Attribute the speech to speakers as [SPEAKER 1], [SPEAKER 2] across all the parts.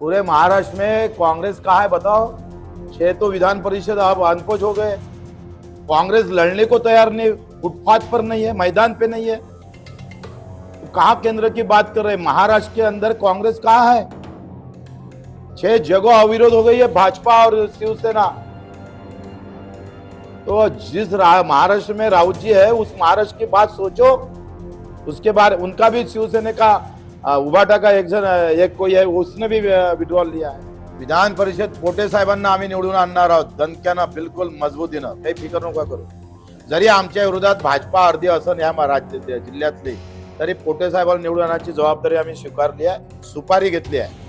[SPEAKER 1] पूरे महाराष्ट्र में कांग्रेस कहाँ है बताओ। 6 तो विधान परिषद अब अनपढ़ हो गए। कांग्रेस लड़ने को तैयार नहीं, फुटपाथ पर नहीं है, मैदान पे नहीं है। तो कहाँ केंद्र की बात कर रहे हैं? महाराष्ट्र के अंदर कांग्रेस कहाँ है? 6 जगह अविरोध हो गई है भाजपा और शिवसेना। तो जिस महाराष्ट्र में राउत जी है उस महाराष्ट्र की बात सोचो। उसके बाद उनका भी शिवसेना का उभाटा का एक कोई है, उसने भी विड्रॉल लिया है। विधान परिषद पोटे साहेबांना आम्ही निवडून आणणार आहोत, दणक्यानं, बिलकुल मजबूतीनं, काही फिकर नका करू। जरी आमच्या विरोधात भाजपा अर्धी असन या राज्य जिल्ह्यातली, तरी पोटे साहेबांना निवडून आणण्याची जबाबदारी आम्ही स्वीकारली आहे, सुपारी घेतली आहे।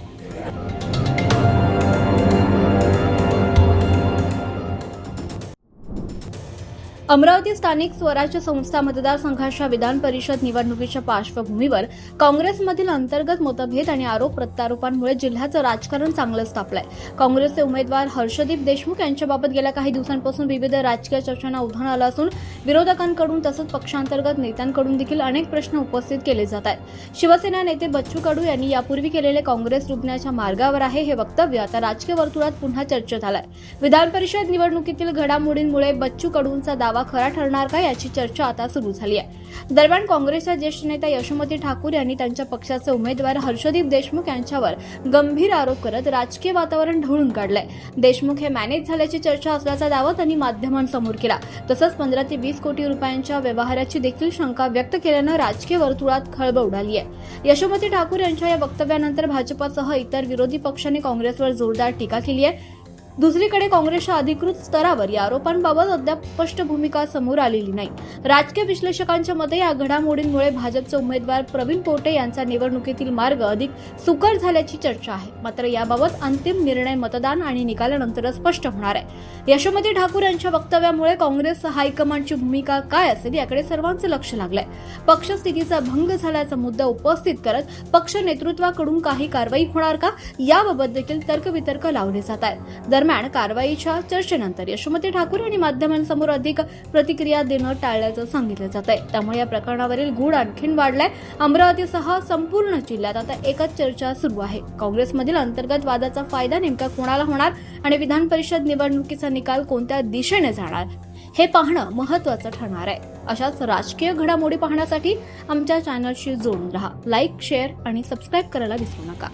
[SPEAKER 2] अमरावती स्थानिक स्वराज्य संस्था मतदारसंघाच्या विधान परिषद निवडणुकीच्या पार्श्वभूमीवर काँग्रेसमधील अंतर्गत मतभेद आणि आरोप प्रत्यारोपांमुळे जिल्ह्याचं राजकारण चांगलंच तापलंय। काँग्रेसचे उमेदवार हर्षदीप देशमुख यांच्याबाबत गेल्या काही दिवसांपासून विविध राजकीय चर्चांना उधाण आलं असून विरोधकांकडून तसंच पक्षांतर्गत नेत्यांकडून देखील अनेक प्रश्न उपस्थित केले जात आहेत। शिवसेना नेते बच्चू कडू यांनी यापूर्वी केलेले काँग्रेस रुग्णाच्या मार्गावर आहे हे वक्तव्य आता राजकीय वर्तुळात पुन्हा चर्चेत आलंय। विधान परिषद निवडणुकीतील घडामोडींमुळे बच्चू कडूंचा दावा खरा ठरणार का याची चर्चा आता सुरू झाली आहे। दरम्यान काँग्रेसच्या ज्येष्ठ नेत्या यशोमती ठाकूर यांनी त्यांच्या पक्षाचे उमेदवार हर्षदीप देशमुख यांच्यावर गंभीर आरोप करत राजकीय वातावरण ढवळून काढलंय। देशमुख हे मॅनेज झाल्याची चर्चा असल्याचा दावा त्यांनी माध्यमांसमोर केला। तसंच 15 ते 20 कोटी रुपयांच्या व्यवहाराची देखील शंका व्यक्त केल्यानं राजकीय वर्तुळात खळबळ उडाली आहे। यशोमती ठाकूर यांच्या या वक्तव्यानंतर भाजपसह इतर विरोधी पक्षांनी काँग्रेसवर जोरदार टीका केली आहे। दुसरीकडे काँग्रेसच्या अधिकृत स्तरावर या आरोपांबाबत अद्याप स्पष्ट भूमिका समोर आलेली नाही। राजकीय विश्लेषकांच्या मते या घडामोडींमुळे भाजपचे उमेदवार प्रवीण पोटे यांचा निवडणुकीतील मार्ग अधिक सुकर झाल्याची चर्चा आहे। मात्र याबाबत अंतिम निर्णय मतदान आणि निकालानंतरच स्पष्ट होणार आहे। यशोमती ठाकूर यांच्या वक्तव्यामुळे काँग्रेस हायकमांडची भूमिका काय असेल याकडे सर्वांचं लक्ष लागलंय। पक्ष स्थितीचा भंग झाल्याचा मुद्दा उपस्थित करत पक्ष नेतृत्वाकडून काही कारवाई होणार का याबाबत देखील तर्कवितर्क लावले जात आहेत। दरम्यान कारवाईच्या चर्चेनंतर यशोमती ठाकूर यांनी माध्यमांसमोर अधिक प्रतिक्रिया देणं टाळल्याचं सांगितलं जात आहे। त्यामुळे या प्रकरणावरील गूढ आणखीन वाढलाय। अमरावतीसह संपूर्ण जिल्ह्यात आता एकच चर्चा सुरू आहे, काँग्रेसमधील अंतर्गत वादाचा फायदा नेमका कोणाला होणार आणि विधान परिषद निवडणुकीचा निकाल कोणत्या दिशेने जाणार हे पाहणं महत्त्वाचं ठरणार आहे। अशाच राजकीय घडामोडी पाहण्यासाठी आमच्या चॅनलशी जोडून राहा। लाईक, शेअर आणि सबस्क्राईब करायला विसरू नका।